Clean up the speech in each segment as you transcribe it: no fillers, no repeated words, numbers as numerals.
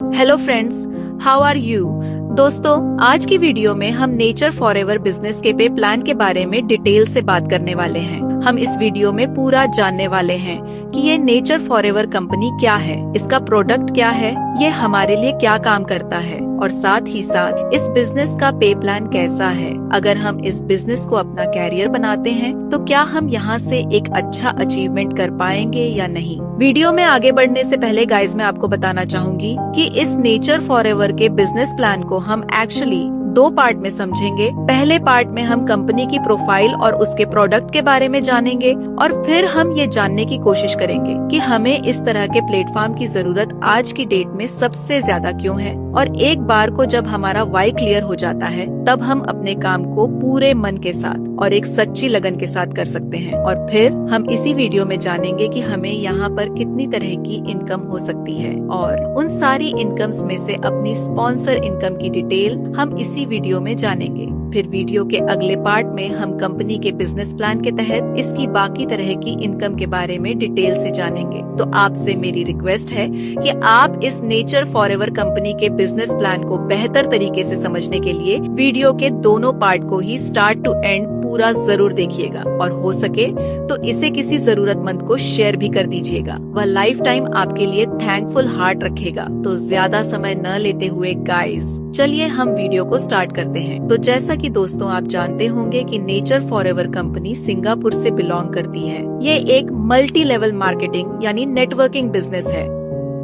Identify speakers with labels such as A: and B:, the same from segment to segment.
A: Hello friends, how are you. दोस्तों, आज की वीडियो में हम नेचर फॉरएवर बिजनेस के पे प्लान के बारे में डिटेल से बात करने वाले हैं। हम इस वीडियो में पूरा जानने वाले हैं कि ये नेचर फॉरएवर कंपनी क्या है, इसका प्रोडक्ट क्या है, ये हमारे लिए क्या काम करता है और साथ ही साथ इस बिजनेस का पे प्लान कैसा है। अगर हम इस बिजनेस को अपना कैरियर बनाते हैं तो क्या हम यहाँ से एक अच्छा अचीवमेंट कर पाएंगे या नहीं। वीडियो में आगे बढ़ने से पहले गाइज मैं आपको बताना चाहूंगी कि इस नेचर फॉरएवर के बिजनेस प्लान को हम एक्चुअली दो पार्ट में समझेंगे। पहले पार्ट में हम कंपनी की प्रोफाइल और उसके प्रोडक्ट के बारे में जानेंगे और फिर हम ये जानने की कोशिश करेंगे कि हमें इस तरह के प्लेटफॉर्म की जरूरत आज की डेट में सबसे ज्यादा क्यों है। और एक बार को जब हमारा वाई क्लियर हो जाता है तब हम अपने काम को पूरे मन के साथ और एक सच्ची लगन के साथ कर सकते हैं। और फिर हम इसी वीडियो में जानेंगे कि हमें यहाँ पर कितनी तरह की इनकम हो सकती है और उन सारी इनकम्स में से अपनी स्पॉन्सर इनकम की डिटेल हम इसी वीडियो में जानेंगे। फिर वीडियो के अगले पार्ट में हम कंपनी के बिजनेस प्लान के तहत इसकी बाकी तरह की इनकम के बारे में डिटेल से जानेंगे। तो आपसे मेरी रिक्वेस्ट है कि आप इस नेचर फॉरएवर कंपनी के बिजनेस प्लान को बेहतर तरीके से समझने के लिए वीडियो के दोनों पार्ट को ही स्टार्ट टू एंड पूरा जरूर देखिएगा और हो सके तो इसे किसी जरूरतमंद को शेयर भी कर दीजिएगा। वह लाइफ टाइम आपके लिए थैंकफुल हार्ट रखेगा। तो ज्यादा समय न लेते हुए गाइस चलिए हम वीडियो को स्टार्ट करते हैं। तो जैसा कि दोस्तों आप जानते होंगे कि नेचर फॉरएवर कंपनी सिंगापुर से बिलोंग करती है। ये एक मल्टी लेवल मार्केटिंग यानी नेटवर्किंग बिजनेस है।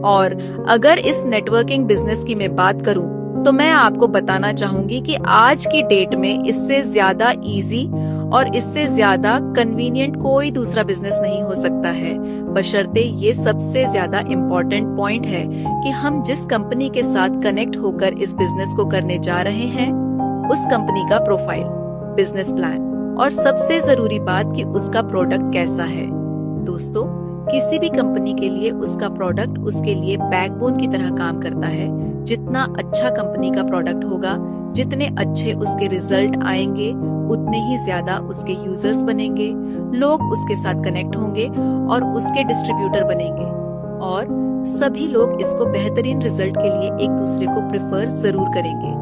A: और अगर इस नेटवर्किंग बिजनेस की मैं बात करूं तो मैं आपको बताना चाहूंगी कि आज की डेट में इससे ज्यादा इजी और इससे ज्यादा कन्वीनियंट कोई दूसरा बिजनेस नहीं हो सकता है, बशर्ते ये सबसे ज्यादा इम्पोर्टेंट पॉइंट है कि हम जिस कंपनी के साथ कनेक्ट होकर इस बिजनेस को करने जा रहे हैं उस कंपनी का प्रोफाइल, बिजनेस प्लान और सबसे जरूरी बात कि उसका प्रोडक्ट कैसा है। दोस्तों, किसी भी कंपनी के लिए उसका प्रोडक्ट उसके लिए बैकबोन की तरह काम करता है। जितना अच्छा कंपनी का प्रोडक्ट होगा, जितने अच्छे उसके रिजल्ट आएंगे, उतने ही ज्यादा उसके यूजर्स बनेंगे, लोग उसके साथ कनेक्ट होंगे और उसके डिस्ट्रीब्यूटर बनेंगे और सभी लोग इसको बेहतरीन रिजल्ट के लिए एक दूसरे को प्रेफर जरूर करेंगे।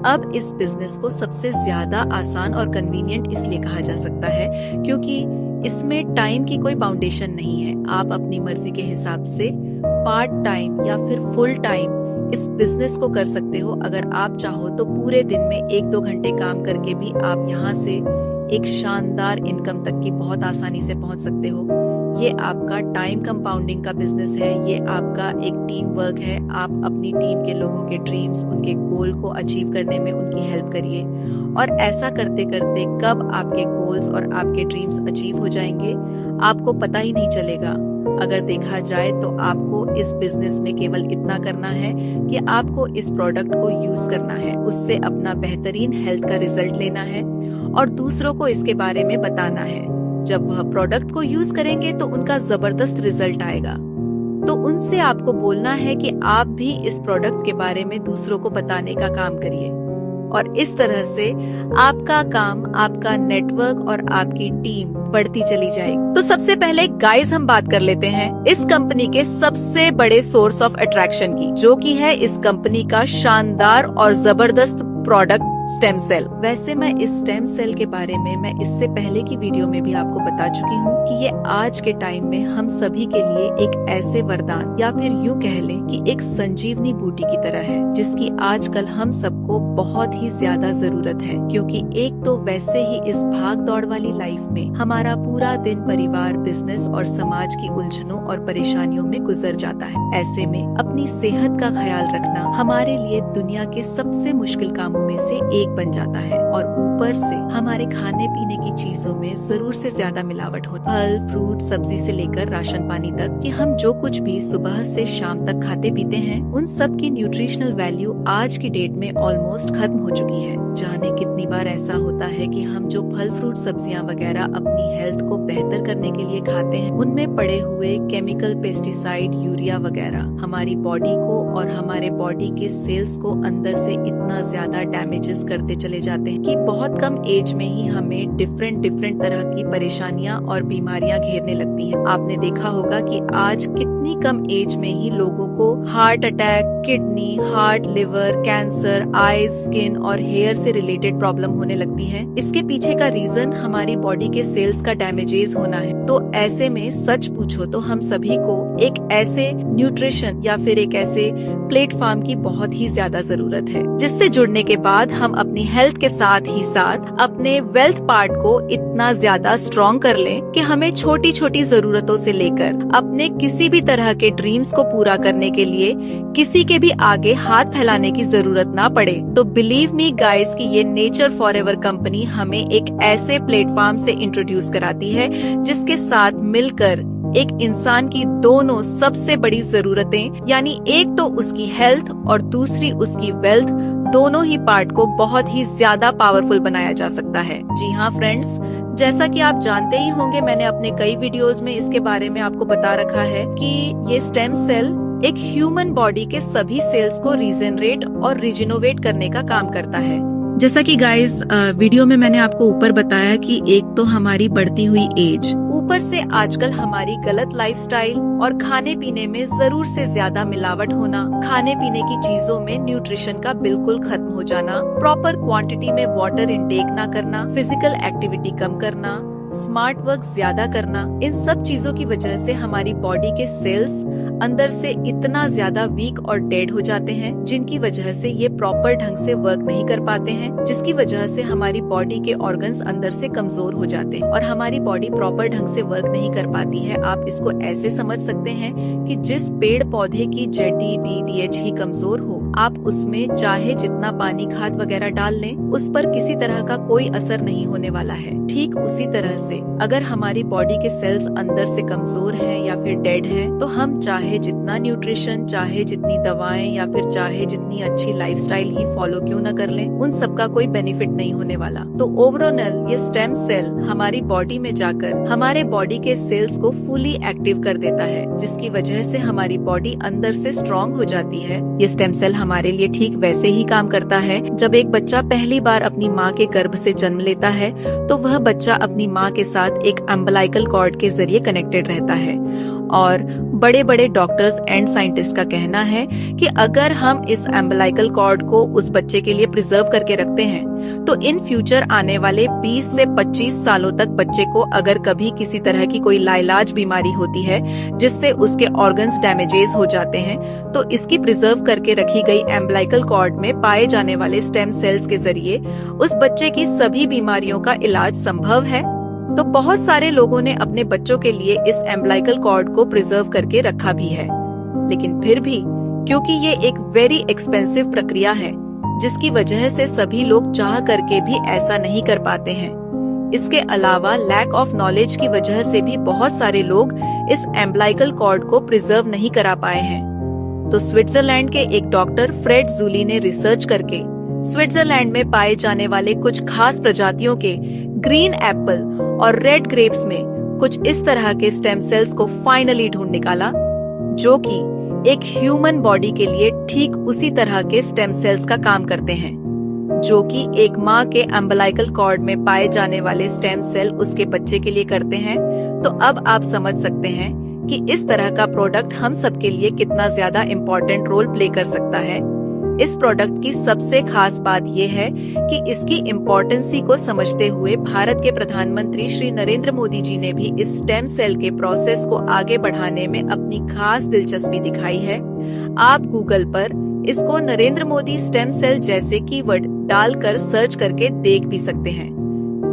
A: अब इस बिजनेस को सबसे ज्यादा आसान और कन्वीनियंट इसलिए कहा जा सकता है क्योंकि इसमें टाइम की कोई बाउंडेशन नहीं है। आप अपनी मर्जी के हिसाब से पार्ट टाइम या फिर फुल टाइम इस बिजनेस को कर सकते हो। अगर आप चाहो तो पूरे दिन में 1-2 घंटे काम करके भी आप यहाँ से एक शानदार इनकम तक की बहुत आसानी से पहुंच सकते हो। ये आपका टाइम कंपाउंडिंग का बिजनेस है, ये आपका एक टीम वर्क है। आप अपनी टीम के लोगों के ड्रीम्स, उनके गोल को अचीव करने में उनकी हेल्प करिए और ऐसा करते करते कब आपके गोल्स और आपके ड्रीम्स अचीव हो जाएंगे आपको पता ही नहीं चलेगा। अगर देखा जाए तो आपको इस बिजनेस में केवल इतना करना है कि आपको इस प्रोडक्ट को यूज करना है, उससे अपना बेहतरीन हेल्थ का रिजल्ट लेना है और दूसरों को इसके बारे में बताना है। जब वह प्रोडक्ट को यूज करेंगे तो उनका जबरदस्त रिजल्ट आएगा, तो उनसे आपको बोलना है कि आप भी इस प्रोडक्ट के बारे में दूसरों को बताने का काम करिए और इस तरह से आपका काम, आपका नेटवर्क और आपकी टीम बढ़ती चली जाएगी। तो सबसे पहले गाइस हम बात कर लेते हैं इस कंपनी के सबसे बड़े सोर्स ऑफ अट्रैक्शन की, जो कि है इस कंपनी का शानदार और जबरदस्त प्रोडक्ट स्टेम सेल। वैसे मैं इस स्टेम सेल के बारे में मैं इससे पहले की वीडियो में भी आपको बता चुकी हूँ कि ये आज के टाइम में हम सभी के लिए एक ऐसे वरदान या फिर यूँ कह लें कि एक संजीवनी बूटी की तरह है, जिसकी आजकल हम सबको बहुत ही ज्यादा जरूरत है। क्योंकि एक तो वैसे ही इस भाग दौड़ वाली लाइफ में हमारा पूरा दिन परिवार, बिजनेस और समाज की उलझनों और परेशानियों में गुजर जाता है। ऐसे में अपनी सेहत का ख्याल रखना हमारे लिए दुनिया के सबसे मुश्किल कामों में से एक बन जाता है और ऊपर से हमारे खाने पीने की चीजों में जरूर से ज्यादा मिलावट होती है। फल, फ्रूट, सब्जी से लेकर राशन पानी तक कि हम जो कुछ भी सुबह से शाम तक खाते पीते हैं, उन सब की न्यूट्रिशनल वैल्यू आज की डेट में ऑलमोस्ट खत्म हो चुकी है। जाने कितनी बार ऐसा होता है कि हम जो फल, फ्रूट, सब्जियां वगैरह अपनी हेल्थ को बेहतर करने के लिए खाते हैं, उनमें पड़े हुए केमिकल, पेस्टिसाइड, यूरिया वगैरह हमारी बॉडी को और हमारे बॉडी के सेल्स को अंदर से इतना ज्यादा डैमेजेस करते चले जाते हैं कि बहुत कम एज में ही हमें डिफरेंट तरह की परेशानियां और बीमारियां घेरने लगती हैं। आपने देखा होगा कि आज कितनी कम एज में ही लोगों को heart attack, kidney, heart, liver, cancer, eyes, skin और हेयर से रिलेटेड प्रॉब्लम होने लगती है। इसके पीछे का रीजन हमारी बॉडी के सेल्स का डैमेजेस होना है। तो ऐसे में सच पूछो तो हम सभी को एक ऐसे न्यूट्रिशन या फिर एक ऐसे प्लेटफॉर्म की बहुत ही ज्यादा जरूरत है, जिससे जुड़ने के बाद हम अपनी हेल्थ के साथ ही साथ अपने वेल्थ पार्ट को इतना ज्यादा स्ट्रॉन्ग कर लें कि हमें छोटी छोटी जरूरतों से लेकर अपने किसी भी तरह के ड्रीम्स को पूरा करने के लिए किसी के भी आगे हाथ फैलाने की जरूरत ना पड़े। तो बिलीव मी गाइस कि ये नेचर फॉरएवर कंपनी हमें एक ऐसे प्लेटफॉर्म से इंट्रोड्यूस कराती है जिसके साथ मिलकर एक इंसान की दोनों सबसे बड़ी जरूरतें, यानी एक तो उसकी हेल्थ और दूसरी उसकी वेल्थ, दोनों ही पार्ट को बहुत ही ज्यादा पावरफुल बनाया जा सकता है। जी हाँ फ्रेंड्स, जैसा कि आप जानते ही होंगे, मैंने अपने कई वीडियोस में इसके बारे में आपको बता रखा है कि ये स्टेम सेल एक ह्यूमन बॉडी के सभी सेल्स को रीजनरेट और रिजिनोवेट करने का काम करता है। जैसा कि गाइस वीडियो में मैंने आपको ऊपर बताया कि एक तो हमारी बढ़ती हुई एज, ऊपर से आजकल हमारी गलत लाइफस्टाइल और खाने पीने में जरूर से ज्यादा मिलावट होना, खाने पीने की चीजों में न्यूट्रिशन का बिल्कुल खत्म हो जाना, प्रॉपर क्वांटिटी में वाटर इनटेक ना करना, फिजिकल एक्टिविटी कम करना, स्मार्ट वर्क ज्यादा करना, इन सब चीजों की वजह से हमारी बॉडी के सेल्स अंदर से इतना ज्यादा वीक और डेड हो जाते हैं, जिनकी वजह से ये प्रॉपर ढंग से वर्क नहीं कर पाते हैं, जिसकी वजह से हमारी बॉडी के ऑर्गन्स अंदर से कमजोर हो जाते हैं और हमारी बॉडी प्रॉपर ढंग से वर्क नहीं कर पाती है। आप इसको ऐसे समझ सकते हैं कि जिस पेड़ पौधे की ZDDDH ही कमजोर हो, आप उसमें चाहे जितना पानी, खाद वगैरह डाल लें, उस पर किसी तरह का कोई असर नहीं होने वाला है। ठीक उसी तरह से अगर हमारी बॉडी के सेल्स अंदर से कमजोर हैं या फिर डेड हैं, तो हम चाहे जितना न्यूट्रिशन, चाहे जितनी दवाएं या फिर चाहे जितनी अच्छी लाइफस्टाइल ही फॉलो क्यों न कर लें, उन सब का कोई बेनिफिट नहीं होने वाला। तो ओवरऑल ये स्टेम सेल हमारी बॉडी में जाकर हमारे बॉडी के सेल्स को फुली एक्टिव कर देता है, जिसकी वजह से हमारी बॉडी अंदर से स्ट्रॉन्ग हो जाती है। ये स्टेम सेल हमारे लिए ठीक वैसे ही काम करता है जब एक बच्चा पहली बार अपनी माँ के गर्भ से जन्म लेता है, तो वह बच्चा अपनी माँ के साथ एक अम्बिलाइकल कॉर्ड के जरिए कनेक्टेड रहता है। और बड़े बड़े डॉक्टर्स एंड साइंटिस्ट का कहना है कि अगर हम इस अम्बिलाइकल कॉर्ड को उस बच्चे के लिए प्रिजर्व करके रखते हैं, तो इन फ्यूचर आने वाले 20 से 25 सालों तक बच्चे को अगर कभी किसी तरह की कोई लाइलाज बीमारी होती है जिससे उसके ऑर्गन्स डैमेजेस हो जाते हैं, तो इसकी प्रिजर्व करके रखी गई अम्बिलाइकल कॉर्ड में पाए जाने वाले स्टेम सेल्स के जरिए उस बच्चे की सभी बीमारियों का इलाज संभव है। तो बहुत सारे लोगों ने अपने बच्चों के लिए इस अम्बिलाइकल कॉर्ड को प्रिजर्व करके रखा भी है, लेकिन फिर भी क्योंकि ये एक वेरी एक्सपेंसिव प्रक्रिया है, जिसकी वजह से सभी लोग चाह करके भी ऐसा नहीं कर पाते हैं। इसके अलावा लैक ऑफ नॉलेज की वजह से भी बहुत सारे लोग इस अम्बिलाइकल कॉर्ड को प्रिजर्व नहीं करा पाए हैं। तो स्विट्जरलैंड के एक डॉक्टर फ्रेड जूली ने रिसर्च करके स्विट्जरलैंड में पाए जाने वाले कुछ खास प्रजातियों के ग्रीन एप्पल और रेड ग्रेप्स में कुछ इस तरह के स्टेम सेल्स को फाइनली ढूंढ निकाला, जो कि एक ह्यूमन बॉडी के लिए ठीक उसी तरह के स्टेम सेल्स का काम करते हैं, जो कि एक माँ के अम्बिलाइकल कॉर्ड में पाए जाने वाले स्टेम सेल उसके बच्चे के लिए करते हैं। तो अब आप समझ सकते हैं कि इस तरह का प्रोडक्ट हम सबके लिए कितना ज्यादा इम्पोर्टेंट रोल प्ले कर सकता है। इस प्रोडक्ट की सबसे खास बात यह है कि इसकी इम्पोर्टेंसी को समझते हुए भारत के प्रधानमंत्री श्री नरेंद्र मोदी जी ने भी इस स्टेम सेल के प्रोसेस को आगे बढ़ाने में अपनी खास दिलचस्पी दिखाई है। आप गूगल पर इसको नरेंद्र मोदी स्टेम सेल जैसे कीवर्ड डालकर सर्च करके देख भी सकते हैं।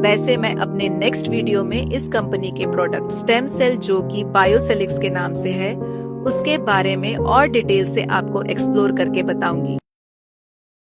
A: वैसे मैं अपने नेक्स्ट वीडियो में इस कंपनी के प्रोडक्ट स्टेम सेल, जो कि बायोसेलिक्स के नाम से है, उसके बारे में और डिटेल से आपको एक्सप्लोर करके बताऊंगी।